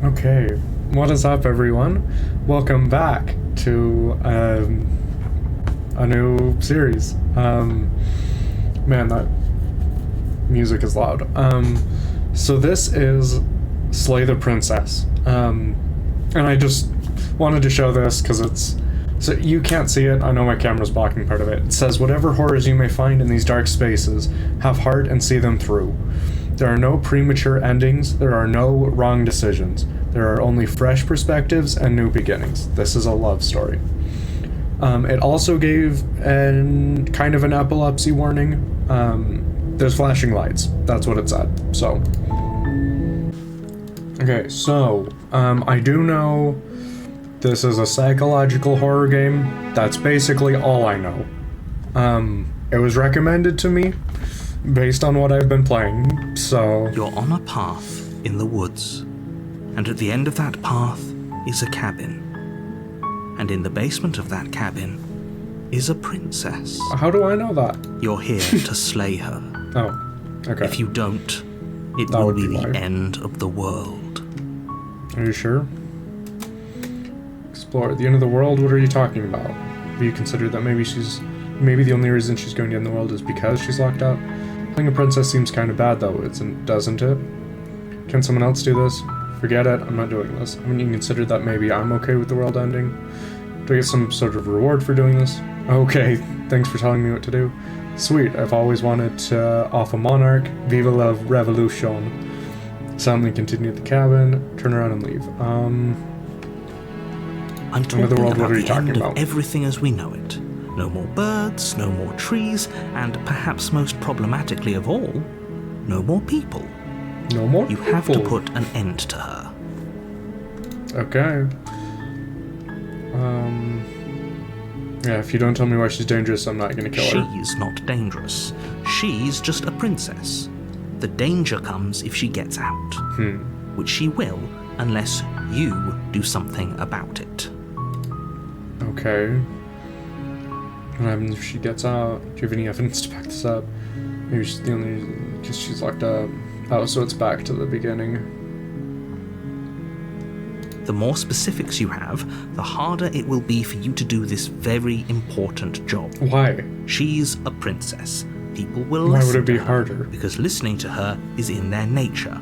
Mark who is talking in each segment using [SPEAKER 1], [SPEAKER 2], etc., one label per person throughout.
[SPEAKER 1] Okay, what is up, everyone? Welcome back to a new series. Man, that music is loud. So this is Slay the Princess. And I just wanted to show this because it's... So you can't see it, I know my camera's blocking part of it. It says, whatever horrors you may find in these dark spaces, have heart and see them through. There are no premature endings, there are no wrong decisions. There are only fresh perspectives and new beginnings. This is a love story. It also gave kind of an epilepsy warning. There's flashing lights, that's what it said, so. Okay, so, I do know this is a psychological horror game. That's basically all I know. It was recommended to me based on what I've been playing, so...
[SPEAKER 2] You're on a path in the woods, and at the end of that path is a cabin. And in the basement of that cabin is a princess.
[SPEAKER 1] How do I know that?
[SPEAKER 2] You're here to slay her.
[SPEAKER 1] Oh, okay.
[SPEAKER 2] If you don't, it
[SPEAKER 1] That
[SPEAKER 2] will
[SPEAKER 1] would
[SPEAKER 2] be
[SPEAKER 1] be
[SPEAKER 2] the
[SPEAKER 1] why.
[SPEAKER 2] end of the world.
[SPEAKER 1] Are you sure? Explore. At the end of the world? What are you talking about? Have you considered that maybe the only reason she's going to end the world is because she's locked up? Playing a princess seems kind of bad, though, doesn't it? Can someone else do this? Forget it, I'm not doing this. I mean, you consider that maybe I'm okay with the world ending? Do I get some sort of reward for doing this? Okay, thanks for telling me what to do. Sweet, I've always wanted to off a monarch. Viva la revolution. Suddenly continue at the cabin, turn around and leave.
[SPEAKER 2] I'm talking
[SPEAKER 1] the world,
[SPEAKER 2] about
[SPEAKER 1] what are you
[SPEAKER 2] the
[SPEAKER 1] talking
[SPEAKER 2] end
[SPEAKER 1] about?
[SPEAKER 2] of everything as we know it. No more birds, no more trees, and perhaps most problematically of all, no more people.
[SPEAKER 1] No more
[SPEAKER 2] You have to
[SPEAKER 1] people.
[SPEAKER 2] put an end to her.
[SPEAKER 1] Okay. Yeah, if you don't tell me why she's dangerous, I'm not gonna kill her.
[SPEAKER 2] She's not dangerous. She's just a princess. The danger comes if she gets out. Which she will, unless you do something about it.
[SPEAKER 1] Okay. What happens if she gets out? Do you have any evidence to back this up? Maybe she's the only... because she's locked up. Oh, so it's back to the beginning.
[SPEAKER 2] The more specifics you have, the harder it will be for you to do this very important job.
[SPEAKER 1] Why?
[SPEAKER 2] She's a princess. People will
[SPEAKER 1] Why
[SPEAKER 2] listen
[SPEAKER 1] would it be
[SPEAKER 2] to her
[SPEAKER 1] harder?
[SPEAKER 2] because listening to her is in their nature.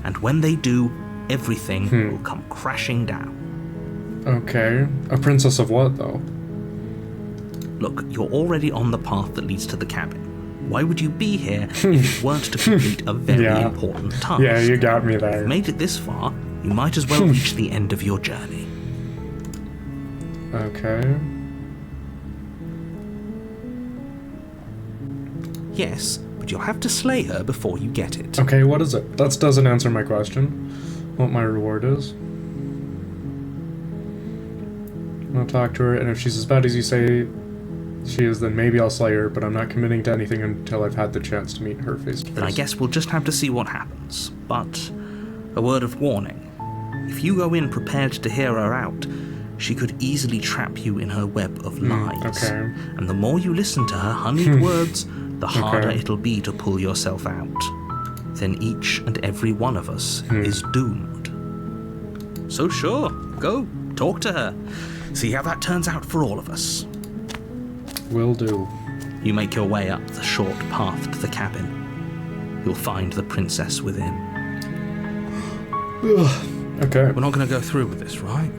[SPEAKER 2] And when they do, everything will come crashing down.
[SPEAKER 1] Okay. A princess of what, though?
[SPEAKER 2] Look, you're already on the path that leads to the cabin. Why would you be here if it weren't to complete a very
[SPEAKER 1] Yeah.
[SPEAKER 2] important task?
[SPEAKER 1] Yeah, you got me there.
[SPEAKER 2] Made it this far, you might as well reach the end of your journey.
[SPEAKER 1] Okay.
[SPEAKER 2] Yes, but you'll have to slay her before you get it.
[SPEAKER 1] Okay, what is it? That doesn't answer my question. What my reward is. I'll talk to her, and if she's as bad as you say she is, then maybe I'll slay her, but I'm not committing to anything until I've had the chance to meet her face to
[SPEAKER 2] Then I
[SPEAKER 1] face.
[SPEAKER 2] guess we'll just have to see what happens. But a word of warning. If you go in prepared to hear her out, she could easily trap you in her web of lies.
[SPEAKER 1] okay.
[SPEAKER 2] And the more you listen to her honeyed words, the harder
[SPEAKER 1] Okay.
[SPEAKER 2] it'll be to pull yourself out. Then each and every one of us is doomed. So sure, go, talk to her. See how that turns out for all of us.
[SPEAKER 1] Will do.
[SPEAKER 2] You make your way up the short path to the cabin. You'll find the princess within.
[SPEAKER 1] Okay.
[SPEAKER 2] We're not going to go through with this, right?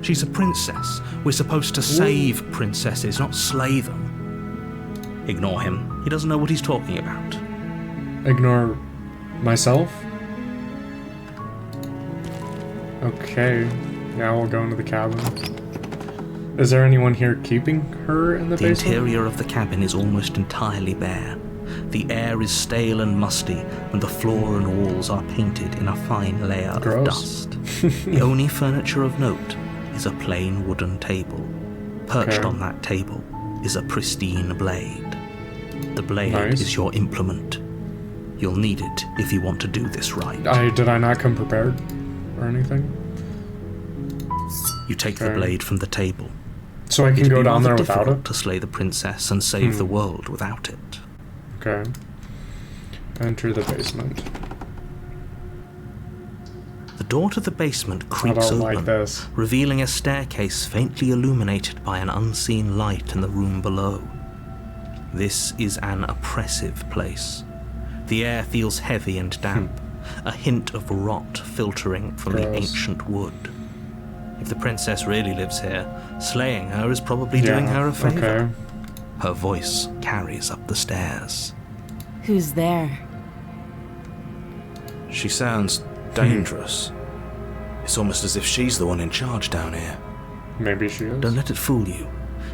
[SPEAKER 2] She's a princess. We're supposed to save princesses, not slay them. Ignore him. He doesn't know what he's talking about.
[SPEAKER 1] Ignore myself? Okay. Now we'll go into the cabin. Is there anyone here keeping her in the
[SPEAKER 2] The
[SPEAKER 1] basement?
[SPEAKER 2] interior of the cabin is almost entirely bare. The air is stale and musty, and the floor and walls are painted in a fine layer of
[SPEAKER 1] Gross.
[SPEAKER 2] dust. The only furniture of note is a plain wooden table. Perched
[SPEAKER 1] Okay.
[SPEAKER 2] on that table is a pristine blade. The blade
[SPEAKER 1] Nice.
[SPEAKER 2] is your implement. You'll need it if you want to do this right.
[SPEAKER 1] Did I not come prepared? Or anything?
[SPEAKER 2] You take the
[SPEAKER 1] Okay.
[SPEAKER 2] blade from the table.
[SPEAKER 1] So I can
[SPEAKER 2] It'd
[SPEAKER 1] go
[SPEAKER 2] be
[SPEAKER 1] down
[SPEAKER 2] rather
[SPEAKER 1] there without
[SPEAKER 2] difficult
[SPEAKER 1] it?
[SPEAKER 2] to slay the princess and save the world without it.
[SPEAKER 1] Okay. Enter the basement.
[SPEAKER 2] The door to the basement
[SPEAKER 1] I
[SPEAKER 2] creaks
[SPEAKER 1] don't
[SPEAKER 2] open,
[SPEAKER 1] like this.
[SPEAKER 2] revealing a staircase faintly illuminated by an unseen light in the room below. This is an oppressive place. The air feels heavy and damp, a hint of rot filtering from the
[SPEAKER 1] Gross.
[SPEAKER 2] ancient wood. If the princess really lives here, slaying her is probably doing her a favor.
[SPEAKER 1] Okay.
[SPEAKER 2] Her voice carries up the stairs.
[SPEAKER 3] Who's there?
[SPEAKER 2] She sounds dangerous. It's almost as if she's the one in charge down here.
[SPEAKER 1] Maybe she is.
[SPEAKER 2] Don't let it fool you.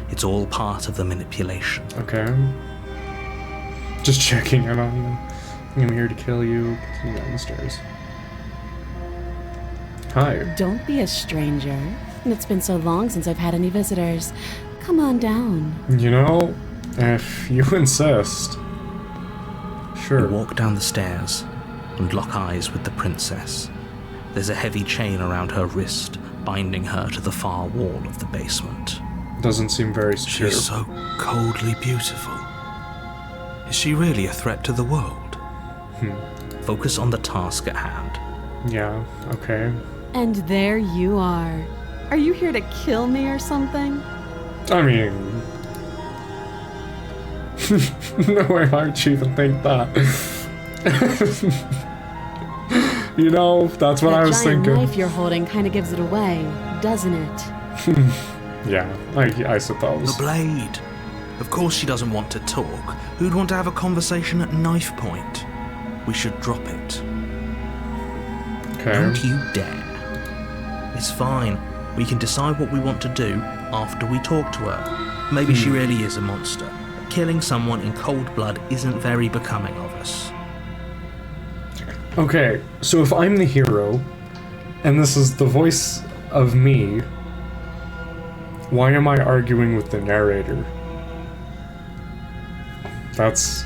[SPEAKER 2] It's all part of the manipulation.
[SPEAKER 1] Okay. Just checking in on you. I'm here to kill you. Continue down the stairs. Hi.
[SPEAKER 3] Don't be a stranger. It's been so long since I've had any visitors. Come on down.
[SPEAKER 1] You know, if you insist.
[SPEAKER 2] You
[SPEAKER 1] Sure.
[SPEAKER 2] walk down the stairs and lock eyes with the princess. There's a heavy chain around her wrist, binding her to the far wall of the basement.
[SPEAKER 1] Doesn't seem very secure.
[SPEAKER 2] She's so coldly beautiful. Is she really a threat to the world? Focus on the task at hand.
[SPEAKER 1] Yeah, okay.
[SPEAKER 3] And there you are. Are you here to kill me or something?
[SPEAKER 1] I mean... no way aren't you even think that. You know, that's what
[SPEAKER 3] That
[SPEAKER 1] I was
[SPEAKER 3] giant
[SPEAKER 1] thinking.
[SPEAKER 3] knife you're holding kind of gives it away, doesn't it?
[SPEAKER 1] Yeah, I suppose.
[SPEAKER 2] The blade. Of course she doesn't want to talk. Who'd want to have a conversation at knife point? We should drop it.
[SPEAKER 1] Okay.
[SPEAKER 2] Don't you dare. It's fine. We can decide what we want to do after we talk to her. Maybe she really is a monster. But killing someone in cold blood isn't very becoming of us.
[SPEAKER 1] Okay, so if I'm the hero, and this is the voice of me, why am I arguing with the narrator? That's...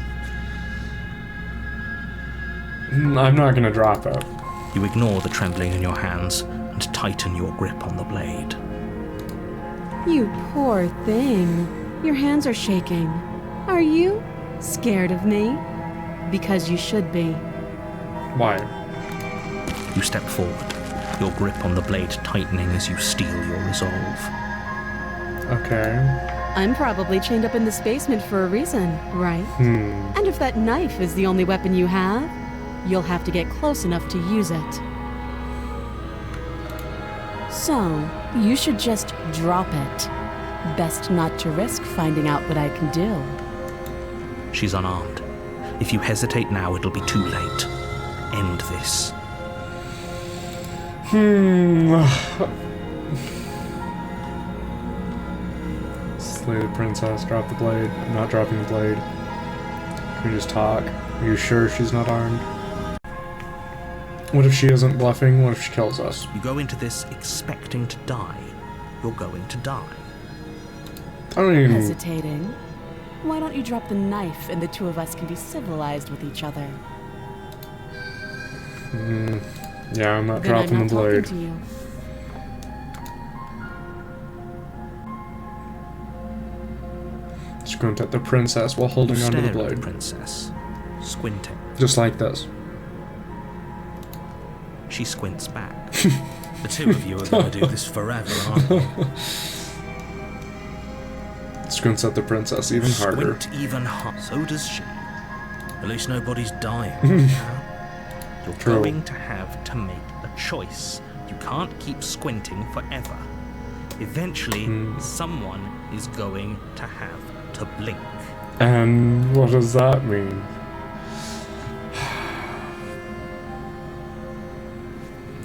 [SPEAKER 1] I'm not gonna drop it.
[SPEAKER 2] You ignore the trembling in your hands and tighten your grip on the blade.
[SPEAKER 3] You poor thing. Your hands are shaking. Are you scared of me? Because you should be.
[SPEAKER 1] Why?
[SPEAKER 2] You step forward, your grip on the blade tightening as you steel your resolve.
[SPEAKER 1] Okay.
[SPEAKER 3] I'm probably chained up in this basement for a reason, right? And if that knife is the only weapon you have, you'll have to get close enough to use it. So, you should just drop it. Best not to risk finding out what I can do.
[SPEAKER 2] She's unarmed. If you hesitate now, it'll be too late. End this.
[SPEAKER 1] Slay the princess, drop the blade. I'm not dropping the blade. Can we just talk? Are you sure she's not armed? What if she isn't bluffing? What if she kills us?
[SPEAKER 2] You go into this expecting to die. You're going to die.
[SPEAKER 1] I don't even...
[SPEAKER 3] Hesitating? Why don't you drop the knife and the two of us can be civilized with each other?
[SPEAKER 1] Yeah, I'm not
[SPEAKER 3] Then I'm
[SPEAKER 1] dropping
[SPEAKER 3] not
[SPEAKER 1] the blade.
[SPEAKER 3] talking to you.
[SPEAKER 1] Squint at the princess while holding
[SPEAKER 2] You
[SPEAKER 1] onto the
[SPEAKER 2] stare at the
[SPEAKER 1] blade.
[SPEAKER 2] princess, squinting.
[SPEAKER 1] Just like this.
[SPEAKER 2] She squints back. The two of you are going to do this forever, aren't you?
[SPEAKER 1] Squints at the princess even harder.
[SPEAKER 2] Squint even harder. So does she. At least nobody's dying. You're
[SPEAKER 1] True.
[SPEAKER 2] going to have to make a choice. You can't keep squinting forever. Eventually, someone is going to have to blink.
[SPEAKER 1] And what does that mean?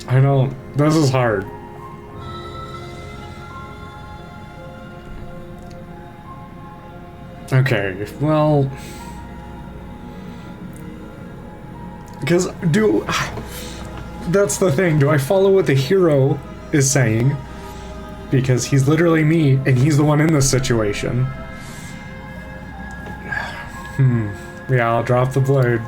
[SPEAKER 1] I don't... This is hard. Okay, well... Because that's the thing. Do I follow what the hero is saying? Because he's literally me, and he's the one in this situation. Yeah, I'll drop the blade.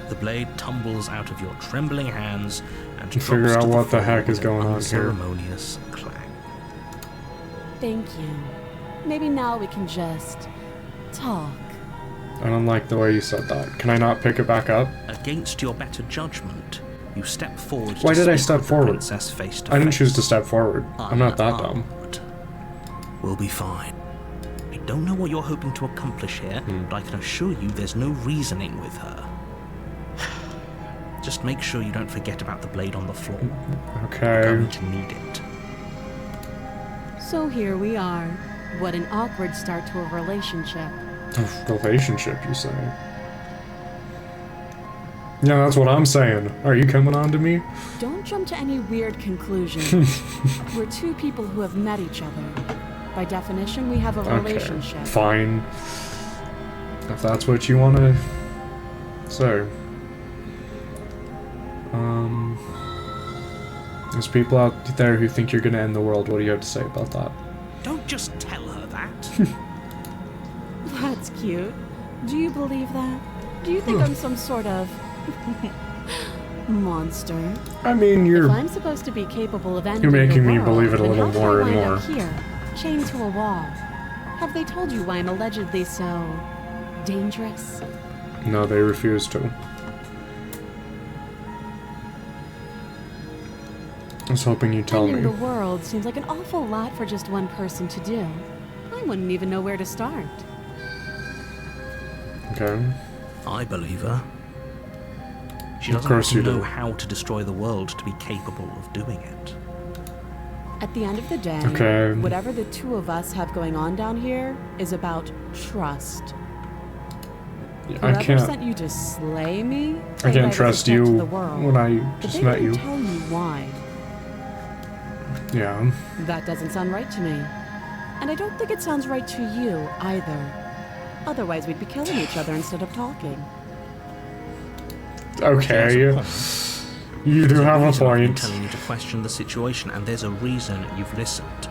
[SPEAKER 2] The blade tumbles out of your trembling hands and drops
[SPEAKER 1] Figure
[SPEAKER 2] to
[SPEAKER 1] out
[SPEAKER 2] the
[SPEAKER 1] what the
[SPEAKER 2] floor
[SPEAKER 1] heck is
[SPEAKER 2] with an
[SPEAKER 1] going on here.
[SPEAKER 2] unceremonious clang.
[SPEAKER 3] Thank you. Maybe now we can just talk.
[SPEAKER 1] I don't like the way you said that. Can I not pick it back up?
[SPEAKER 2] Against your better judgment, You step forward.
[SPEAKER 1] Why
[SPEAKER 2] to
[SPEAKER 1] did I
[SPEAKER 2] speak
[SPEAKER 1] step
[SPEAKER 2] with the
[SPEAKER 1] forward?
[SPEAKER 2] princess face to
[SPEAKER 1] I didn't
[SPEAKER 2] face.
[SPEAKER 1] choose to step forward. I'm not that dumb.
[SPEAKER 2] Unarmed. We'll be fine. I don't know what you're hoping to accomplish here, but I can assure you there's no reasoning with her. Just make sure you don't forget about the blade on the floor. You're
[SPEAKER 1] Okay.
[SPEAKER 2] going to need it.
[SPEAKER 3] So here we are. What an awkward start to a relationship.
[SPEAKER 1] Relationship, you say? Yeah, that's what I'm saying. Are you coming on to me?
[SPEAKER 3] Don't jump to any weird conclusions. We're two people who have met each other. By definition, we have a relationship.
[SPEAKER 1] Okay, fine. If that's what you want to say. There's people out there who think you're gonna end the world. What do you have to say about that?
[SPEAKER 2] Don't just tell her that.
[SPEAKER 3] That's cute. Do you believe that? Do you think I'm some sort of monster?
[SPEAKER 1] I mean,
[SPEAKER 3] If I'm supposed to be capable of ending
[SPEAKER 1] You're making
[SPEAKER 3] the
[SPEAKER 1] me
[SPEAKER 3] world,
[SPEAKER 1] believe it a
[SPEAKER 3] then
[SPEAKER 1] little
[SPEAKER 3] how did
[SPEAKER 1] more
[SPEAKER 3] I
[SPEAKER 1] and
[SPEAKER 3] wind
[SPEAKER 1] more.
[SPEAKER 3] up here, chained to a wall? Have they told you why I'm allegedly so dangerous?
[SPEAKER 1] No, they refuse to. I was hoping you'd tell
[SPEAKER 3] Ending
[SPEAKER 1] me.
[SPEAKER 3] the world seems like an awful lot for just one person to do. I wouldn't even know where to start.
[SPEAKER 1] Okay.
[SPEAKER 2] I believe her. She
[SPEAKER 1] Of
[SPEAKER 2] doesn't
[SPEAKER 1] course you
[SPEAKER 2] know
[SPEAKER 1] do.
[SPEAKER 2] how to destroy the world to be capable of doing it.
[SPEAKER 3] At the end of the day,
[SPEAKER 1] Okay.
[SPEAKER 3] whatever the two of us have going on down here is about trust.
[SPEAKER 1] I
[SPEAKER 3] Whoever
[SPEAKER 1] can't.
[SPEAKER 3] sent you to slay me?
[SPEAKER 1] I
[SPEAKER 3] claimed
[SPEAKER 1] can't
[SPEAKER 3] was a
[SPEAKER 1] trust
[SPEAKER 3] threat
[SPEAKER 1] you
[SPEAKER 3] to the world.
[SPEAKER 1] when I
[SPEAKER 3] But
[SPEAKER 1] just
[SPEAKER 3] they
[SPEAKER 1] met
[SPEAKER 3] didn't
[SPEAKER 1] you.
[SPEAKER 3] tell you why.
[SPEAKER 1] Yeah.
[SPEAKER 3] That doesn't sound right to me. And I don't think it sounds right to you either. Otherwise, we'd be killing each other instead of talking.
[SPEAKER 1] Okay.
[SPEAKER 2] There's a
[SPEAKER 1] You do have a
[SPEAKER 2] reason I've been
[SPEAKER 1] point.
[SPEAKER 2] telling you to question the situation, and there's a reason you've listened.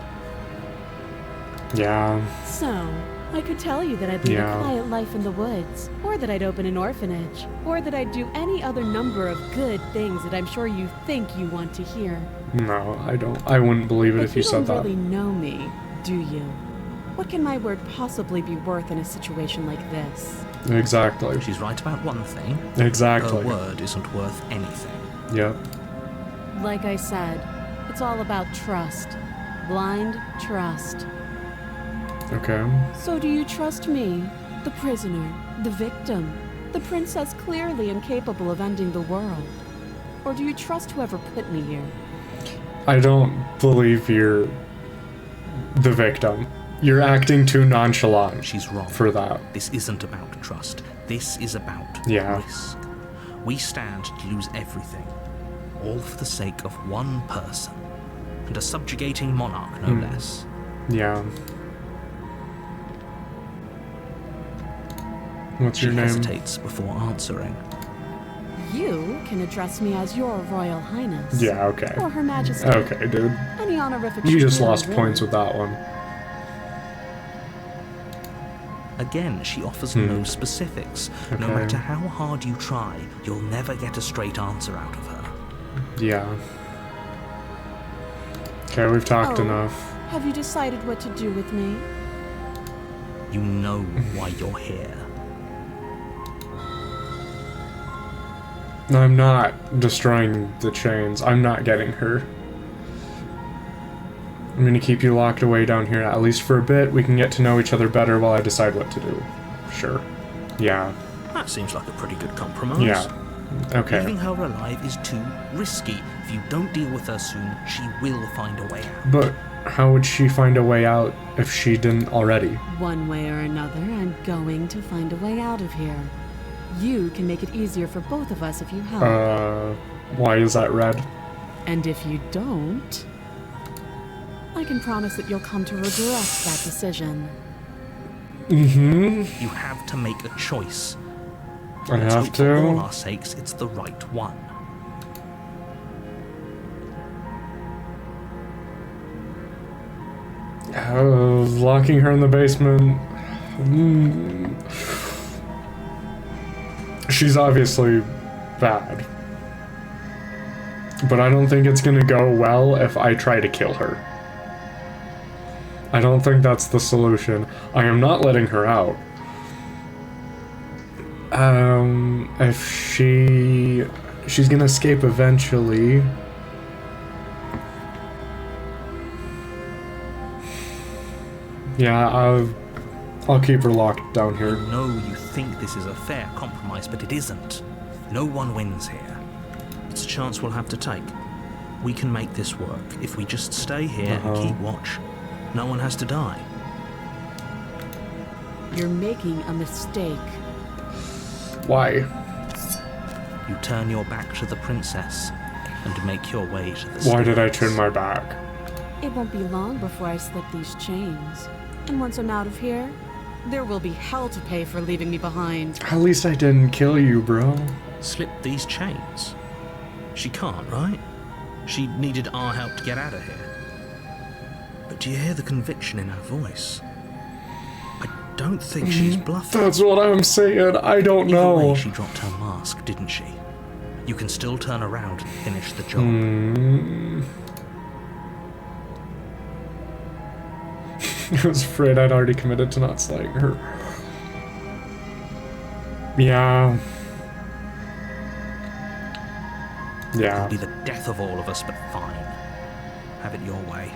[SPEAKER 1] Yeah.
[SPEAKER 3] So, I could tell you that I'd lead
[SPEAKER 1] Yeah.
[SPEAKER 3] a quiet life in the woods, or that I'd open an orphanage, or that I'd do any other number of good things that I'm sure you think you want to hear.
[SPEAKER 1] No, I don't. I wouldn't believe it
[SPEAKER 3] But
[SPEAKER 1] if you said
[SPEAKER 3] don't
[SPEAKER 1] that.
[SPEAKER 3] really know me, do you? What can my word possibly be worth in a situation like this?
[SPEAKER 1] Exactly.
[SPEAKER 2] She's right about one thing.
[SPEAKER 1] Exactly.
[SPEAKER 2] Her word isn't worth anything.
[SPEAKER 1] Yep.
[SPEAKER 3] Like I said, it's all about trust. Blind trust.
[SPEAKER 1] Okay.
[SPEAKER 3] So do you trust me, the prisoner, the victim, the princess clearly incapable of ending the world? Or do you trust whoever put me here?
[SPEAKER 1] I don't believe you're the victim. You're acting too nonchalant
[SPEAKER 2] She's wrong.
[SPEAKER 1] for that.
[SPEAKER 2] This isn't about trust. This is about
[SPEAKER 1] Yeah.
[SPEAKER 2] risk. We stand to lose everything, all for the sake of one person, and a subjugating monarch, no less.
[SPEAKER 1] Yeah. What's
[SPEAKER 2] She
[SPEAKER 1] your name?
[SPEAKER 2] hesitates before answering.
[SPEAKER 3] You can address me as your Royal Highness.
[SPEAKER 1] Yeah, okay.
[SPEAKER 3] Or Her Majesty.
[SPEAKER 1] Okay, dude.
[SPEAKER 3] Any honorific
[SPEAKER 1] You just
[SPEAKER 3] really
[SPEAKER 1] lost
[SPEAKER 3] will.
[SPEAKER 1] points with that one.
[SPEAKER 2] Again, she offers no specifics. No
[SPEAKER 1] Okay.
[SPEAKER 2] matter how hard you try, you'll never get a straight answer out of her.
[SPEAKER 1] Yeah. Okay, we've talked
[SPEAKER 3] Oh.
[SPEAKER 1] enough.
[SPEAKER 3] Have you decided what to do with me?
[SPEAKER 2] You know why you're here.
[SPEAKER 1] I'm not destroying the chains. I'm not getting her. I'm gonna keep you locked away down here, at least for a bit. We can get to know each other better while I decide what to do. Sure. Yeah.
[SPEAKER 2] That seems like a pretty good compromise.
[SPEAKER 1] Yeah. Okay.
[SPEAKER 2] Leaving her alive is too risky. If you don't deal with her soon, she will find a way out.
[SPEAKER 1] But how would she find a way out if she didn't already?
[SPEAKER 3] One way or another, I'm going to find a way out of here. You can make it easier for both of us if you help.
[SPEAKER 1] Why is that red?
[SPEAKER 3] And if you don't, I can promise that you'll come to regret that decision.
[SPEAKER 1] Mm-hmm.
[SPEAKER 2] You have to make a choice.
[SPEAKER 1] I
[SPEAKER 2] Let's
[SPEAKER 1] have
[SPEAKER 2] hope for all
[SPEAKER 1] to.
[SPEAKER 2] our sakes it's the right one.
[SPEAKER 1] Locking her in the basement. Mm. She's obviously bad. But I don't think it's gonna go well if I try to kill her. I don't think that's the solution. I am not letting her out. If she she's gonna escape eventually. Yeah, I'll keep her locked down
[SPEAKER 2] I
[SPEAKER 1] here.
[SPEAKER 2] know you think this is a fair compromise, but it isn't. No one wins here. It's a chance we'll have to take. We can make this work if we just stay here and keep watch. No one has to die.
[SPEAKER 3] You're making a mistake.
[SPEAKER 1] Why?
[SPEAKER 2] You turn your back to the princess and make your way to the
[SPEAKER 1] Why did I
[SPEAKER 2] stairs.
[SPEAKER 1] turn my back?
[SPEAKER 3] It won't be long before I slip these chains. And once I'm out of here, there will be hell to pay for leaving me behind.
[SPEAKER 1] At least I didn't kill you, bro.
[SPEAKER 2] Slip these chains? She can't, right? She needed our help to get out of here. But do you hear the conviction in her voice? I don't think she's bluffing.
[SPEAKER 1] That's what I'm saying. I don't
[SPEAKER 2] Either way,
[SPEAKER 1] know.
[SPEAKER 2] she dropped her mask, didn't she? You can still turn around and finish the job.
[SPEAKER 1] I was afraid I'd already committed to not slaying her. Yeah. Yeah.
[SPEAKER 2] It'll be the death of all of us, but fine. Have it your way.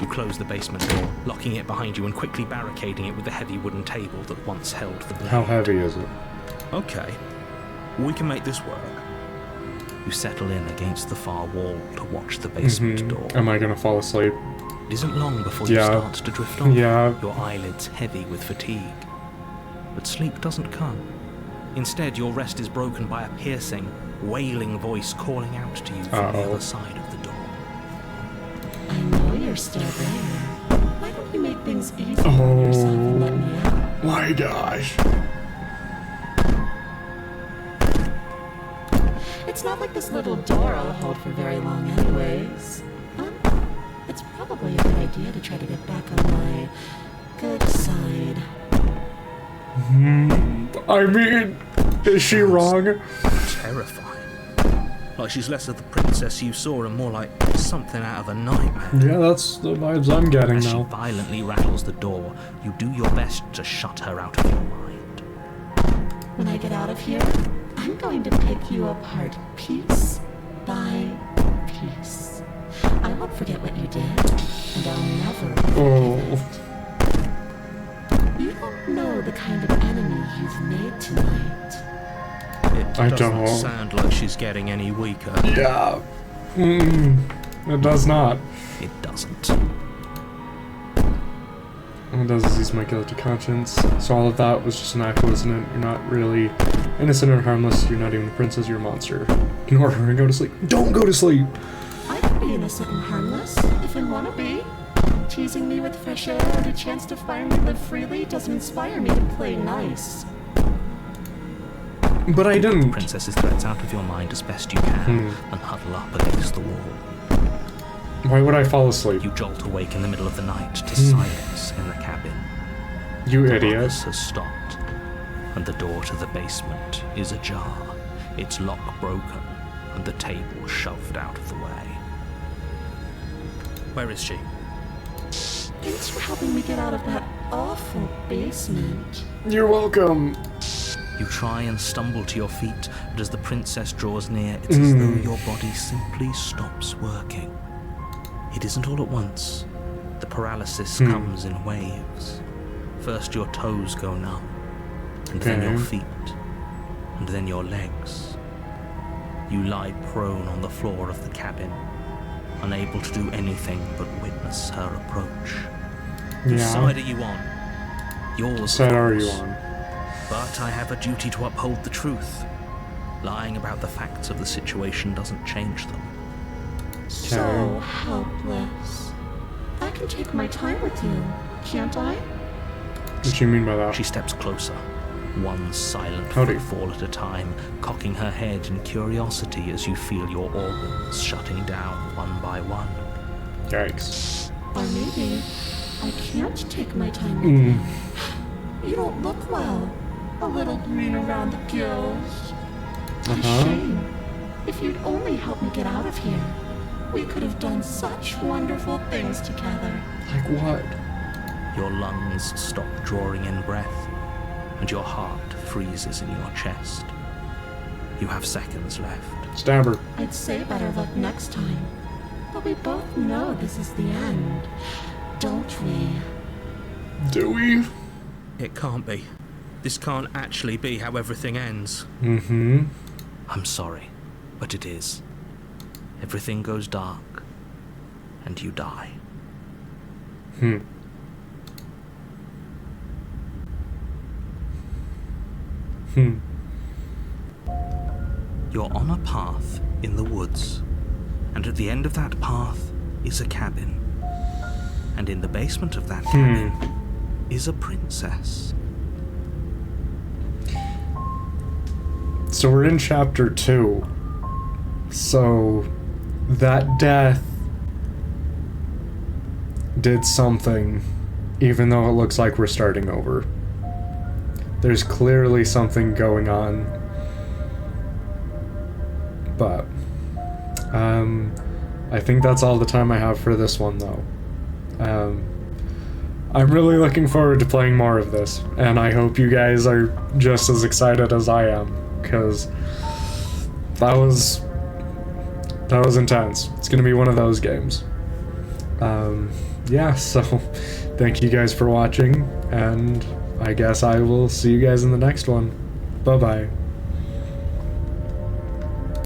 [SPEAKER 2] You close the basement door, locking it behind you and quickly barricading it with the heavy wooden table that once held the blade.
[SPEAKER 1] How heavy is it?
[SPEAKER 2] Okay, we can make this work. You settle in against the far wall to watch the basement door.
[SPEAKER 1] Am I gonna fall asleep?
[SPEAKER 2] It isn't long before you
[SPEAKER 1] Yeah.
[SPEAKER 2] start to drift off,
[SPEAKER 1] Yeah.
[SPEAKER 2] your eyelids heavy with fatigue. But sleep doesn't come. Instead, your rest is broken by a piercing, wailing voice calling out to you from the other side of the door.
[SPEAKER 4] I know you're still there. Why don't you make things easy on yourself and let me out?
[SPEAKER 1] My gosh.
[SPEAKER 4] It's not like this little door I'll hold for very long anyways. It's probably a good idea to try to get back on my good side.
[SPEAKER 1] I mean, is she wrong?
[SPEAKER 2] Terrifying. Like she's less of the princess you saw and more like something out of a nightmare.
[SPEAKER 1] Yeah, that's the vibes I'm getting
[SPEAKER 2] As she
[SPEAKER 1] now.
[SPEAKER 2] violently rattles the door, you do your best to shut her out of your mind.
[SPEAKER 4] When I get out of here, I'm going to pick you apart piece by piece. I won't forget what you did, and I'll never forget
[SPEAKER 1] Oh.
[SPEAKER 4] it. You don't know the kind of enemy you've made tonight.
[SPEAKER 2] It
[SPEAKER 1] I
[SPEAKER 2] doesn't
[SPEAKER 1] don't.
[SPEAKER 2] sound like she's getting any weaker.
[SPEAKER 1] Yeah. It does not.
[SPEAKER 2] It doesn't.
[SPEAKER 1] All it does is ease my guilty conscience. So all of that was just an act, wasn't it? You're not really innocent or harmless. You're not even a princess. You're a monster. Ignore her and go to sleep. Don't go to sleep.
[SPEAKER 4] I can be innocent and harmless, if I want to be. Teasing me with fresh air and a chance to finally live freely doesn't inspire me to play nice.
[SPEAKER 1] But I didn't.
[SPEAKER 2] Princess's threats out of your mind as best you can and huddle up against the wall.
[SPEAKER 1] Why would I fall asleep?
[SPEAKER 2] You jolt awake in the middle of the night to silence in the cabin.
[SPEAKER 1] You
[SPEAKER 2] The
[SPEAKER 1] idiot.
[SPEAKER 2] ruckus has stopped, and the door to the basement is ajar, its lock broken, and the table shoved out of the way. Where is she?
[SPEAKER 4] Thanks for helping me get out of that awful basement.
[SPEAKER 1] You're welcome.
[SPEAKER 2] You try and stumble to your feet, but as the princess draws near, it's as though your body simply stops working. It isn't all at once. The paralysis comes in waves. First your toes go numb, and then your
[SPEAKER 1] Okay.
[SPEAKER 2] feet, and then your legs. You lie prone on the floor of the cabin, unable to do anything but witness her approach. Whose
[SPEAKER 1] Yeah.
[SPEAKER 2] side are you on? Yours, of
[SPEAKER 1] Side are you
[SPEAKER 2] course.
[SPEAKER 1] on?
[SPEAKER 2] But I have a duty to uphold the truth. Lying about the facts of the situation doesn't change them.
[SPEAKER 4] So helpless. I can take my time with you, can't I?
[SPEAKER 1] What do you mean by that?
[SPEAKER 2] She steps closer, one silent
[SPEAKER 1] Howdy.
[SPEAKER 2] footfall at a time, cocking her head in curiosity as you feel your organs shutting down one by one.
[SPEAKER 1] Yikes.
[SPEAKER 4] Or maybe I can't take my time with you. You don't look well. A little green around the gills. A shame. If you'd only helped me get out of here, we could have done such wonderful things together.
[SPEAKER 1] Like what?
[SPEAKER 2] Your lungs stop drawing in breath, and your heart freezes in your chest. You have seconds left.
[SPEAKER 1] Stab her.
[SPEAKER 4] I'd say better luck next time. But we both know this is the end, don't we?
[SPEAKER 1] Do we?
[SPEAKER 2] It can't be. This can't actually be how everything ends.
[SPEAKER 1] Mm-hmm.
[SPEAKER 2] I'm sorry, but it is. Everything goes dark, and you die.
[SPEAKER 1] Hmm. Hmm.
[SPEAKER 2] You're on a path in the woods, and at the end of that path is a cabin. And in the basement of that cabin is a princess.
[SPEAKER 1] So we're in chapter 2. So that death did something, even though it looks like we're starting over. There's clearly something going on. But I think that's all the time I have for this one, though. I'm really looking forward to playing more of this, and I hope you guys are just as excited as I am, because that was intense. It's gonna be one of those games. Yeah, so thank you guys for watching, and I guess I will see you guys in the next one. Bye-bye.